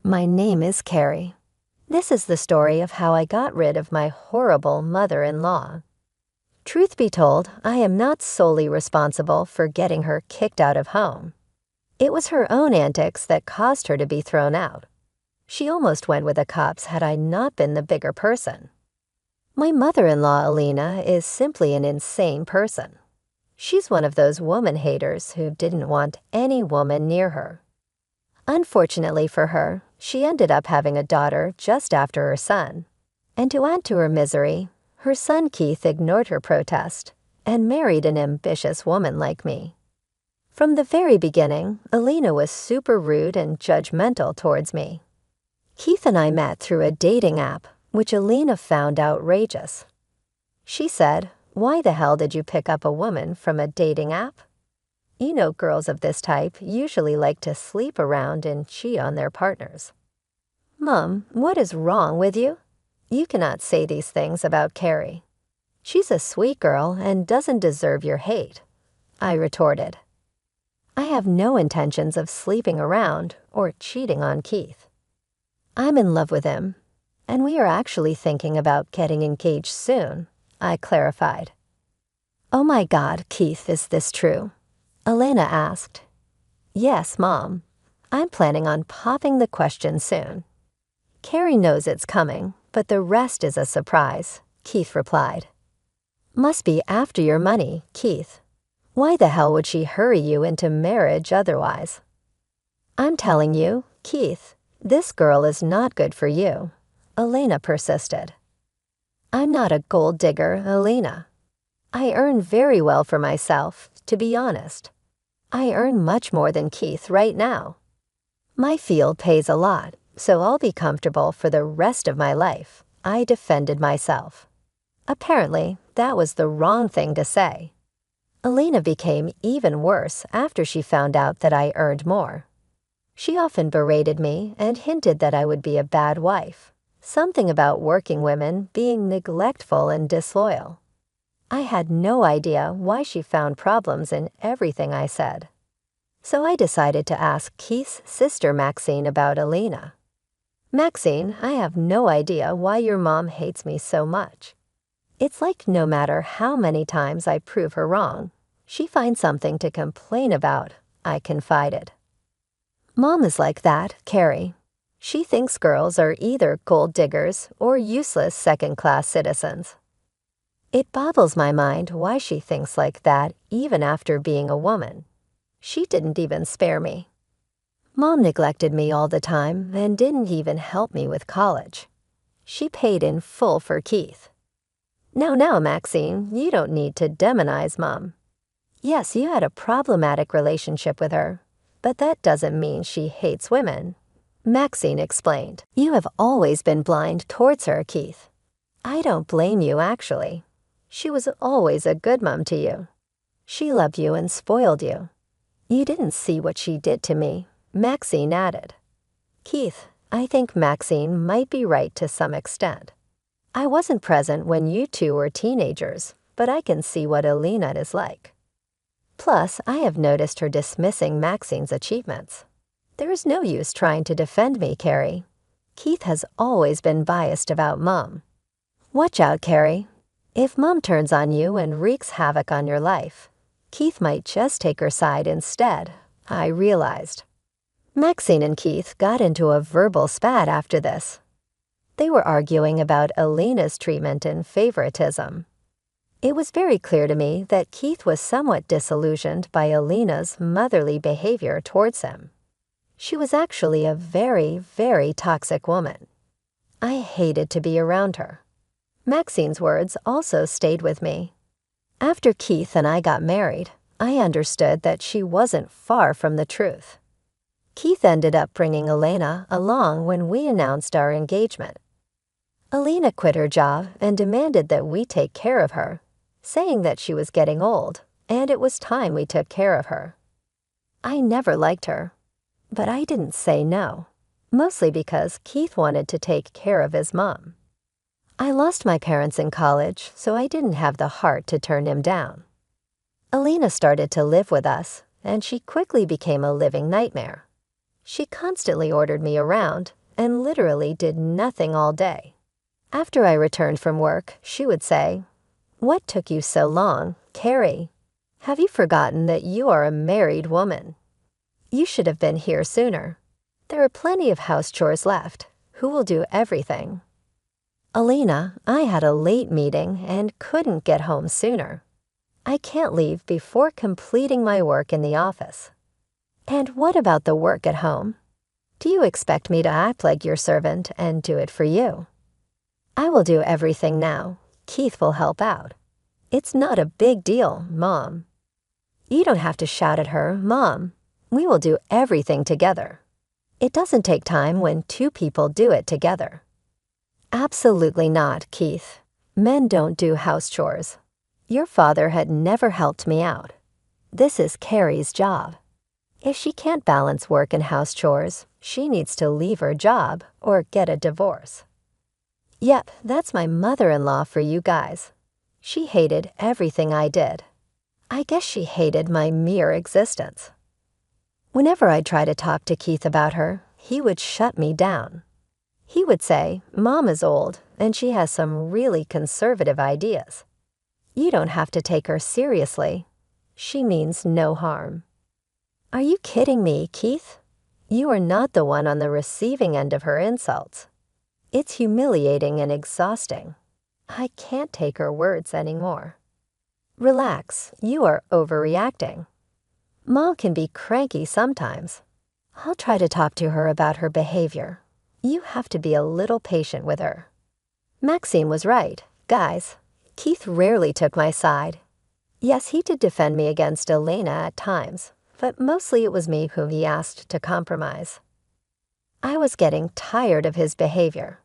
My name is Carrie. This is the story of how I got rid of my horrible mother-in-law. Truth be told, I am not solely responsible for getting her kicked out of home. It was her own antics that caused her to be thrown out. She almost went with the cops had I not been the bigger person. My mother-in-law, Alina, is simply an insane person. She's one of those woman haters who didn't want any woman near her. Unfortunately for her, she ended up having a daughter just after her son. And to add to her misery, her son Keith ignored her protest and married an ambitious woman like me. From the very beginning, Alina was super rude and judgmental towards me. Keith and I met through a dating app, which Alina found outrageous. She said, "Why the hell did you pick up a woman from a dating app? You know, girls of this type usually like to sleep around and cheat on their partners." Mom, what is wrong with you? You cannot say these things about Carrie. She's a sweet girl and doesn't deserve your hate, I retorted. I have no intentions of sleeping around or cheating on Keith. I'm in love with him, and we are actually thinking about getting engaged soon, I clarified. Oh my God, Keith, is this true? Elena asked. Yes, Mom. I'm planning on popping the question soon. Carrie knows it's coming, but the rest is a surprise, Keith replied. Must be after your money, Keith. Why the hell would she hurry you into marriage otherwise? I'm telling you, Keith, this girl is not good for you, Elena persisted. I'm not a gold digger, Elena. I earn very well for myself, to be honest. I earn much more than Keith right now. My field pays a lot, so I'll be comfortable for the rest of my life, I defended myself. Apparently, that was the wrong thing to say. Elena became even worse after she found out that I earned more. She often berated me and hinted that I would be a bad wife, something about working women being neglectful and disloyal. I had no idea why she found problems in everything I said. So I decided to ask Keith's sister Maxine about Alina. Maxine, I have no idea why your mom hates me so much. It's like no matter how many times I prove her wrong, she finds something to complain about, I confided. Mom is like that, Carrie. She thinks girls are either gold diggers or useless second-class citizens. It boggles my mind why she thinks like that even after being a woman. She didn't even spare me. Mom neglected me all the time and didn't even help me with college. She paid in full for Keith. Now, Maxine, you don't need to demonize Mom. Yes, you had a problematic relationship with her, but that doesn't mean she hates women. Maxine explained. You have always been blind towards her, Keith. I don't blame you, actually. She was always a good mom to you. She loved you and spoiled you. You didn't see what she did to me, Maxine added. Keith, I think Maxine might be right to some extent. I wasn't present when you two were teenagers, but I can see what Alina is like. Plus, I have noticed her dismissing Maxine's achievements. There is no use trying to defend me, Carrie. Keith has always been biased about Mom. Watch out, Carrie. If Mom turns on you and wreaks havoc on your life, Keith might just take her side instead, I realized. Maxine and Keith got into a verbal spat after this. They were arguing about Alina's treatment and favoritism. It was very clear to me that Keith was somewhat disillusioned by Alina's motherly behavior towards him. She was actually a very, very toxic woman. I hated to be around her. Maxine's words also stayed with me. After Keith and I got married, I understood that she wasn't far from the truth. Keith ended up bringing Elena along when we announced our engagement. Alina quit her job and demanded that we take care of her, saying that she was getting old and it was time we took care of her. I never liked her, but I didn't say no, mostly because Keith wanted to take care of his mom. I lost my parents in college, so I didn't have the heart to turn him down. Alina started to live with us, and she quickly became a living nightmare. She constantly ordered me around and literally did nothing all day. After I returned from work, she would say, "What took you so long, Carrie? Have you forgotten that you are a married woman? You should have been here sooner. There are plenty of house chores left. Who will do everything?" "Alina, I had a late meeting and couldn't get home sooner. I can't leave before completing my work in the office." "And what about the work at home? Do you expect me to act like your servant and do it for you?" "I will do everything now. Keith will help out. It's not a big deal, Mom." "You don't have to shout at her, Mom. We will do everything together. It doesn't take time when two people do it together." "Absolutely not, Keith. Men don't do house chores. Your father had never helped me out. This is Carrie's job. If she can't balance work and house chores, she needs to leave her job or get a divorce." Yep, that's my mother-in-law for you guys. She hated everything I did. I guess she hated my mere existence. Whenever I'd try to talk to Keith about her, he would shut me down. He would say, "Mom is old and she has some really conservative ideas. You don't have to take her seriously. She means no harm." Are you kidding me, Keith? You are not the one on the receiving end of her insults. It's humiliating and exhausting. I can't take her words anymore. Relax, you are overreacting. Mom can be cranky sometimes. I'll try to talk to her about her behavior. You have to be a little patient with her. Maxine was right, guys. Keith rarely took my side. Yes, he did defend me against Elena at times, but mostly it was me whom he asked to compromise. I was getting tired of his behavior.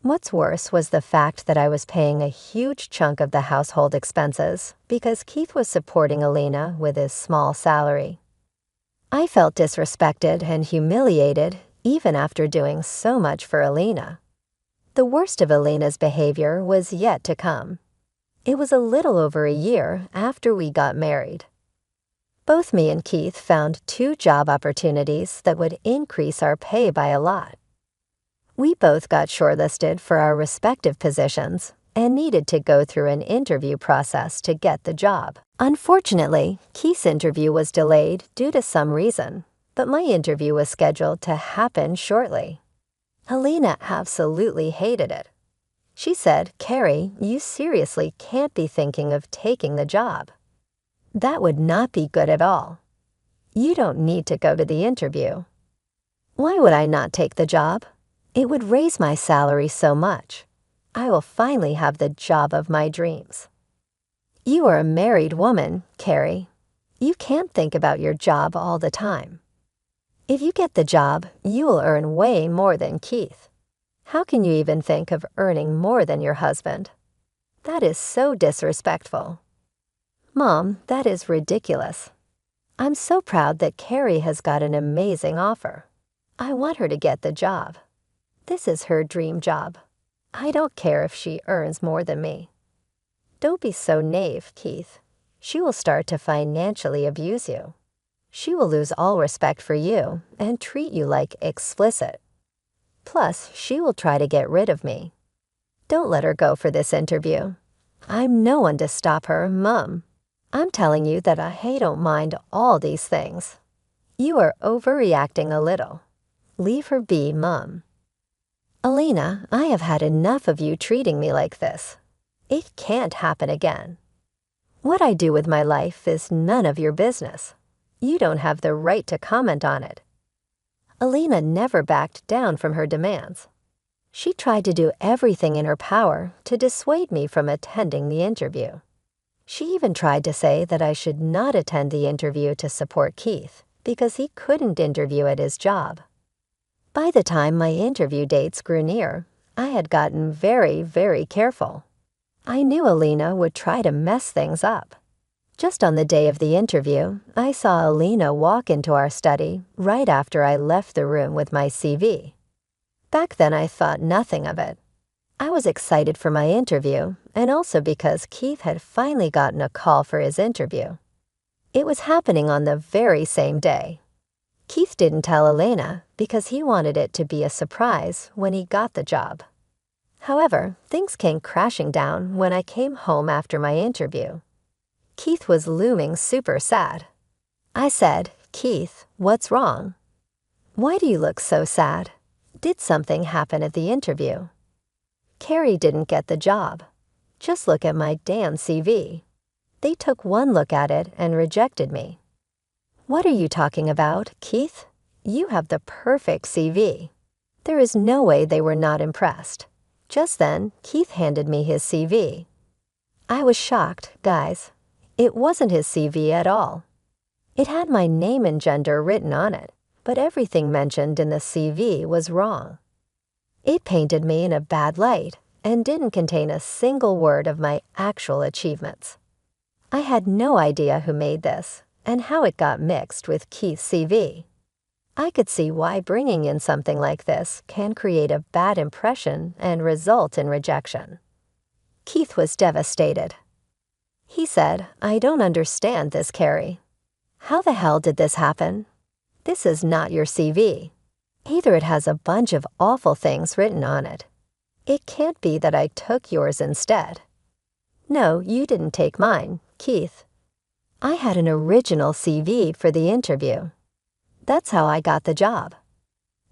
What's worse was the fact that I was paying a huge chunk of the household expenses because Keith was supporting Elena with his small salary. I felt disrespected and humiliated even after doing so much for Elena. The worst of Elena's behavior was yet to come. It was a little over a year after we got married. Both me and Keith found 2 job opportunities that would increase our pay by a lot. We both got shortlisted for our respective positions and needed to go through an interview process to get the job. Unfortunately, Keith's interview was delayed due to some reason, but my interview was scheduled to happen shortly. Elena absolutely hated it. She said, "Carrie, you seriously can't be thinking of taking the job. That would not be good at all. You don't need to go to the interview." Why would I not take the job? It would raise my salary so much. I will finally have the job of my dreams. You are a married woman, Carrie. You can't think about your job all the time. If you get the job, you will earn way more than Keith. How can you even think of earning more than your husband? That is so disrespectful. Mom, that is ridiculous. I'm so proud that Carrie has got an amazing offer. I want her to get the job. This is her dream job. I don't care if she earns more than me. Don't be so naive, Keith. She will start to financially abuse you. She will lose all respect for you and treat you like explicit. Plus, she will try to get rid of me. Don't let her go for this interview. I'm no one to stop her, Mom. I'm telling you that I don't mind all these things. You are overreacting a little. Leave her be, Mom. Elena, I have had enough of you treating me like this. It can't happen again. What I do with my life is none of your business. You don't have the right to comment on it. Elena never backed down from her demands. She tried to do everything in her power to dissuade me from attending the interview. She even tried to say that I should not attend the interview to support Keith because he couldn't interview at his job. By the time my interview dates grew near, I had gotten very, very careful. I knew Elena would try to mess things up. Just on the day of the interview, I saw Elena walk into our study right after I left the room with my CV. Back then I thought nothing of it. I was excited for my interview, and also because Keith had finally gotten a call for his interview. It was happening on the very same day. Keith didn't tell Elena because he wanted it to be a surprise when he got the job. However, things came crashing down when I came home after my interview. Keith was looming super sad. I said, "Keith, what's wrong? Why do you look so sad? Did something happen at the interview?" "Carrie didn't get the job. Just look at my damn CV. They took one look at it and rejected me." "What are you talking about, Keith? You have the perfect CV. There is no way they were not impressed." Just then, Keith handed me his CV. I was shocked, guys. It wasn't his CV at all. It had my name and gender written on it, but everything mentioned in the CV was wrong. It painted me in a bad light and didn't contain a single word of my actual achievements. I had no idea who made this and how it got mixed with Keith's CV. I could see why bringing in something like this can create a bad impression and result in rejection. Keith was devastated. He said, "I don't understand this, Carrie. How the hell did this happen? This is not your CV. Either it has a bunch of awful things written on it. It can't be that I took yours instead. No, you didn't take mine, Keith. I had an original CV for the interview. That's how I got the job.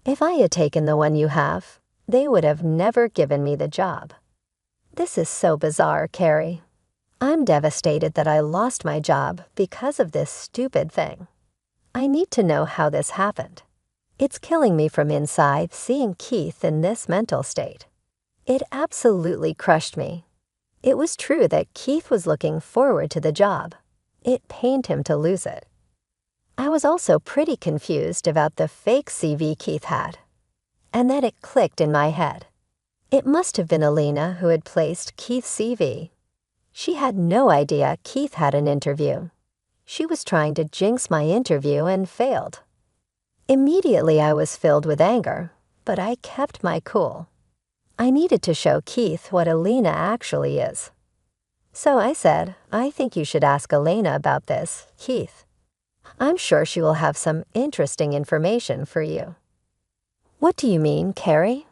If I had taken the one you have, they would have never given me the job. This is so bizarre, Carrie. I'm devastated that I lost my job because of this stupid thing. I need to know how this happened. It's killing me from inside seeing Keith in this mental state. It absolutely crushed me. It was true that Keith was looking forward to the job. It pained him to lose it. I was also pretty confused about the fake CV Keith had. And then it clicked in my head. It must have been Elena who had placed Keith's CV. She had no idea Keith had an interview. She was trying to jinx my interview and failed. Immediately I was filled with anger, but I kept my cool. I needed to show Keith what Elena actually is. So I said, "I think you should ask Elena about this, Keith. I'm sure she will have some interesting information for you." "What do you mean, Carrie?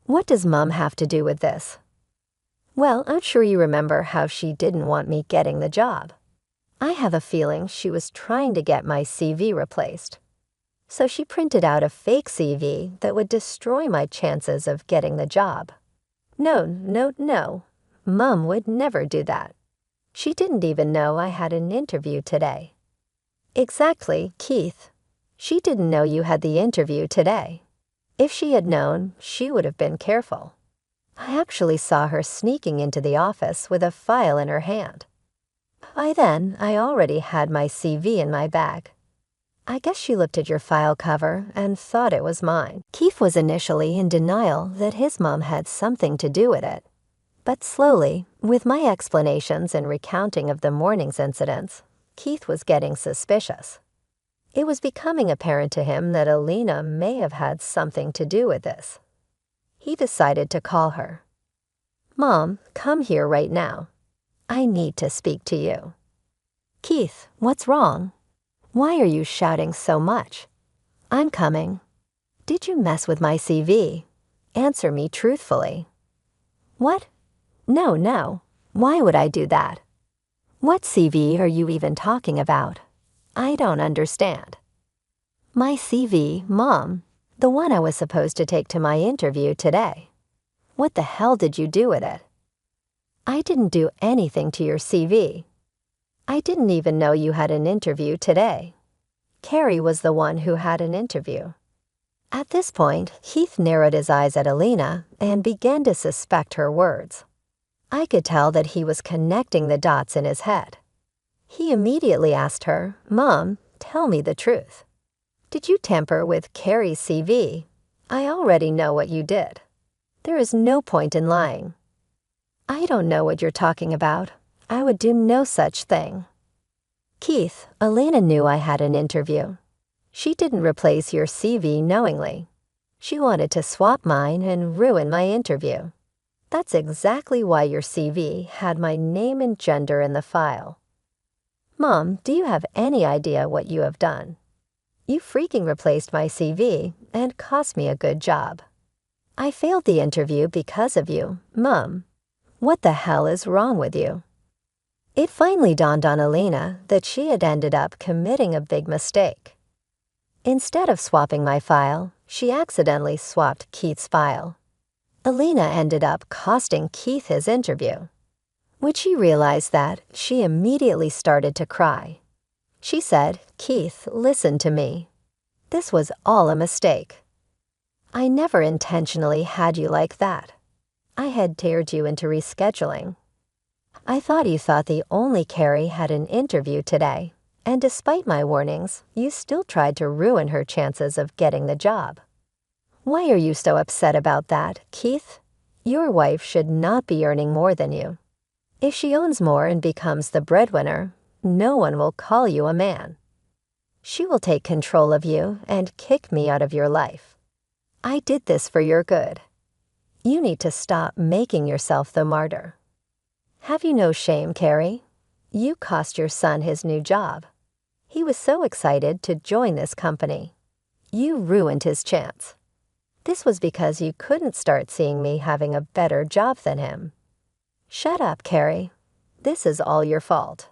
What does Mom have to do with this?" "Well, I'm sure you remember how she didn't want me getting the job. I have a feeling she was trying to get my CV replaced. So she printed out a fake CV that would destroy my chances of getting the job. No. Mom would never do that. She didn't even know I had an interview today." "Exactly, Keith. She didn't know you had the interview today. If she had known, she would have been careful. I actually saw her sneaking into the office with a file in her hand. By then, I already had my CV in my bag. I guess she looked at your file cover and thought it was mine." Keith was initially in denial that his mom had something to do with it. But slowly, with my explanations and recounting of the morning's incidents, Keith was getting suspicious. It was becoming apparent to him that Elena may have had something to do with this. He decided to call her. "Mom, come here right now. I need to speak to you." "Keith, what's wrong? Why are you shouting so much?" "I'm coming. Did you mess with my CV? Answer me truthfully." "What? No. Why would I do that? What CV are you even talking about? I don't understand." "My CV, Mom. The one I was supposed to take to my interview today. What the hell did you do with it?" "I didn't do anything to your CV. I didn't even know you had an interview today. Carrie was the one who had an interview." At this point, Keith narrowed his eyes at Elena and began to suspect her words. I could tell that he was connecting the dots in his head. He immediately asked her, "Mom, tell me the truth. Did you tamper with Carrie's CV? I already know what you did. There is no point in lying." "I don't know what you're talking about. I would do no such thing." "Keith, Elena knew I had an interview. She didn't replace your CV knowingly. She wanted to swap mine and ruin my interview. That's exactly why your CV had my name and gender in the file. Mom, do you have any idea what you have done? You freaking replaced my CV and cost me a good job. I failed the interview because of you, Mom. What the hell is wrong with you? It finally dawned on Alina that she had ended up committing a big mistake. Instead of swapping my file, she accidentally swapped Keith's file. Alina ended up costing Keith his interview. When she realized that, she immediately started to cry. She said, "Keith, listen to me. This was all a mistake. I never intentionally had you like that. I had dared you into rescheduling. I thought you thought the only Carrie had an interview today, and despite my warnings, you still tried to ruin her chances of getting the job. Why are you so upset about that, Keith? Your wife should not be earning more than you. If she owns more and becomes the breadwinner, no one will call you a man. She will take control of you and kick me out of your life. I did this for your good. You need to stop making yourself the martyr. Have you no shame, Carrie? You cost your son his new job. He was so excited to join this company. You ruined his chance. This was because you couldn't start seeing me having a better job than him. Shut up, Carrie. This is all your fault.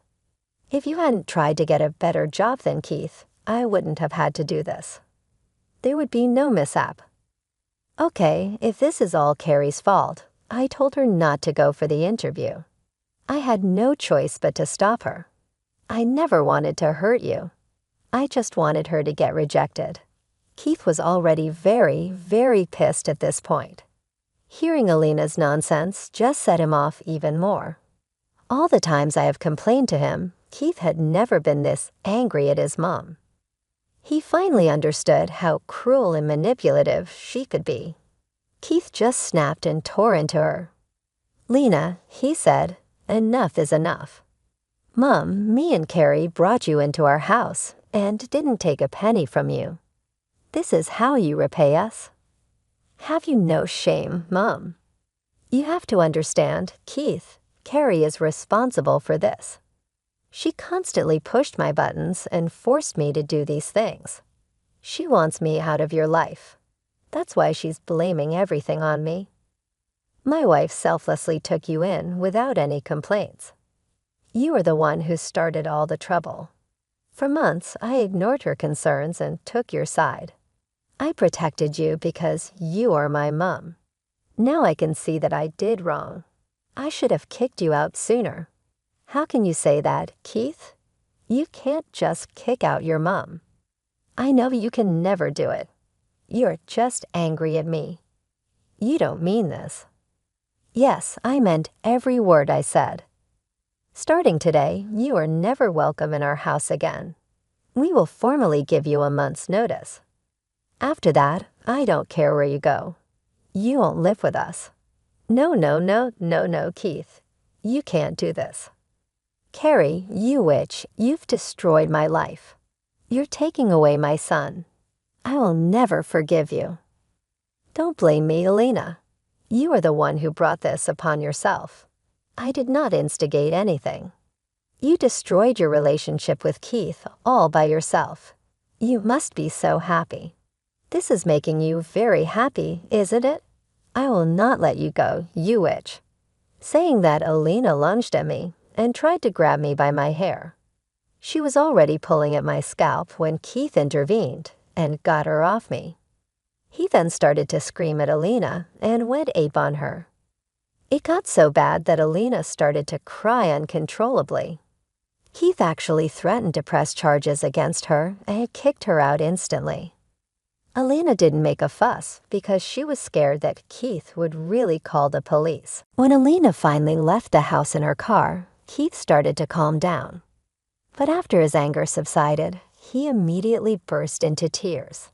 If you hadn't tried to get a better job than Keith, I wouldn't have had to do this. There would be no mishap. Okay, if this is all Carrie's fault, I told her not to go for the interview. I had no choice but to stop her. I never wanted to hurt you. I just wanted her to get rejected." Keith was already very, very pissed at this point. Hearing Alina's nonsense just set him off even more. All the times I have complained to him, Keith had never been this angry at his mom. He finally understood how cruel and manipulative she could be. Keith just snapped and tore into her. "Lena," he said, "enough is enough. Mom, me and Carrie brought you into our house and didn't take a penny from you. This is how you repay us. Have you no shame, Mom? You have to understand, Keith, Carrie is responsible for this. She constantly pushed my buttons and forced me to do these things. She wants me out of your life. That's why she's blaming everything on me. My wife selflessly took you in without any complaints. You are the one who started all the trouble. For months, I ignored her concerns and took your side. I protected you because you are my mom. Now I can see that I did wrong. I should have kicked you out sooner. How can you say that, Keith? You can't just kick out your mom. I know you can never do it. You're just angry at me. You don't mean this." "Yes, I meant every word I said. Starting today, you are never welcome in our house again. We will formally give you a month's notice. After that, I don't care where you go. You won't live with us. No, no, no, no, no, Keith. You can't do this. Carrie, you witch, you've destroyed my life. You're taking away my son. I will never forgive you. Don't blame me, Alina. You are the one who brought this upon yourself. I did not instigate anything. You destroyed your relationship with Keith all by yourself. You must be so happy. This is making you very happy, isn't it? I will not let you go, you witch." Saying that, Alina lunged at me and tried to grab me by my hair. She was already pulling at my scalp when Keith intervened and got her off me. He then started to scream at Alina and went ape on her. It got so bad that Alina started to cry uncontrollably. Keith actually threatened to press charges against her and kicked her out instantly. Alina didn't make a fuss because she was scared that Keith would really call the police. When Alina finally left the house in her car, Keith started to calm down. But after his anger subsided, he immediately burst into tears.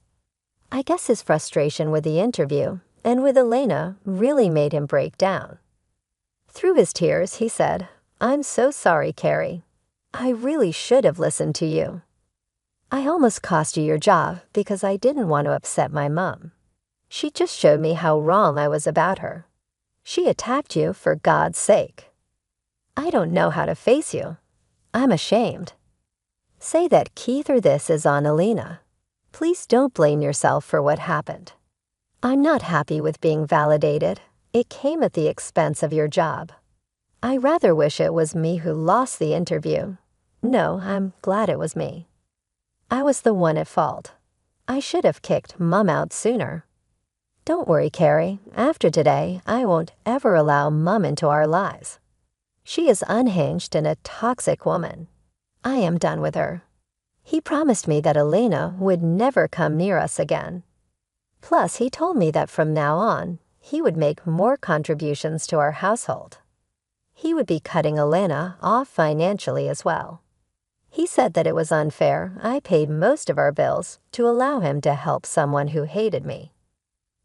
I guess his frustration with the interview and with Alina really made him break down. Through his tears, he said, "I'm so sorry, Carrie. I really should have listened to you. I almost cost you your job because I didn't want to upset my mom. She just showed me how wrong I was about her. She attacked you for God's sake. I don't know how to face you. I'm ashamed. Say that Keith or this is on Alina. Please don't blame yourself for what happened. I'm not happy with being validated. It came at the expense of your job. I rather wish it was me who lost the interview. No, I'm glad it was me. I was the one at fault. I should have kicked Mum out sooner. Don't worry, Carrie. After today, I won't ever allow Mum into our lives. She is unhinged and a toxic woman. I am done with her. He promised me that Elena would never come near us again. Plus, he told me that from now on, he would make more contributions to our household. He would be cutting Elena off financially as well. He said that it was unfair I paid most of our bills to allow him to help someone who hated me.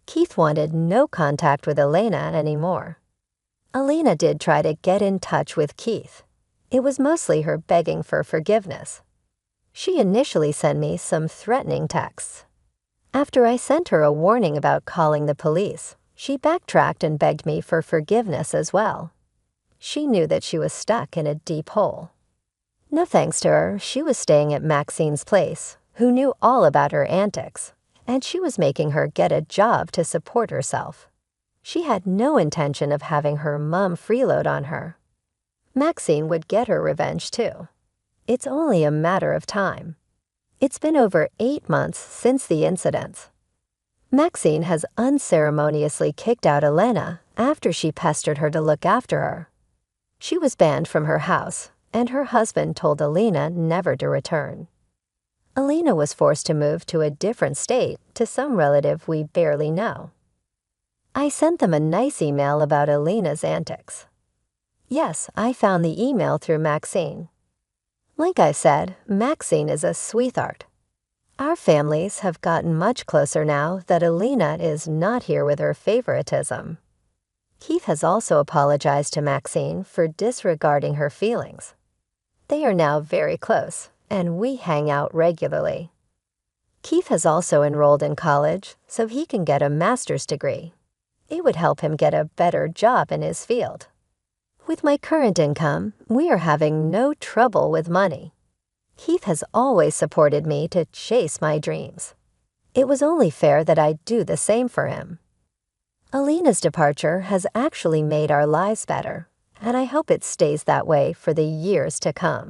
Keith wanted no contact with Elena anymore. Elena did try to get in touch with Keith. It was mostly her begging for forgiveness. She initially sent me some threatening texts. After I sent her a warning about calling the police, she backtracked and begged me for forgiveness as well. She knew that she was stuck in a deep hole. No thanks to her, she was staying at Maxine's place, who knew all about her antics, and she was making her get a job to support herself. She had no intention of having her mum freeload on her. Maxine would get her revenge too. It's only a matter of time. It's been over 8 months since the incidents. Maxine has unceremoniously kicked out Elena after she pestered her to look after her. She was banned from her house, and her husband told Elena never to return. Elena was forced to move to a different state to some relative we barely know. I sent them a nice email about Elena's antics. Yes, I found the email through Maxine. Like I said, Maxine is a sweetheart. Our families have gotten much closer now that Elena is not here with her favoritism. Keith has also apologized to Maxine for disregarding her feelings. They are now very close, and we hang out regularly. Keith has also enrolled in college so he can get a master's degree. It would help him get a better job in his field. With my current income, we are having no trouble with money. Keith has always supported me to chase my dreams. It was only fair that I do the same for him. Elena's departure has actually made our lives better, and I hope it stays that way for the years to come.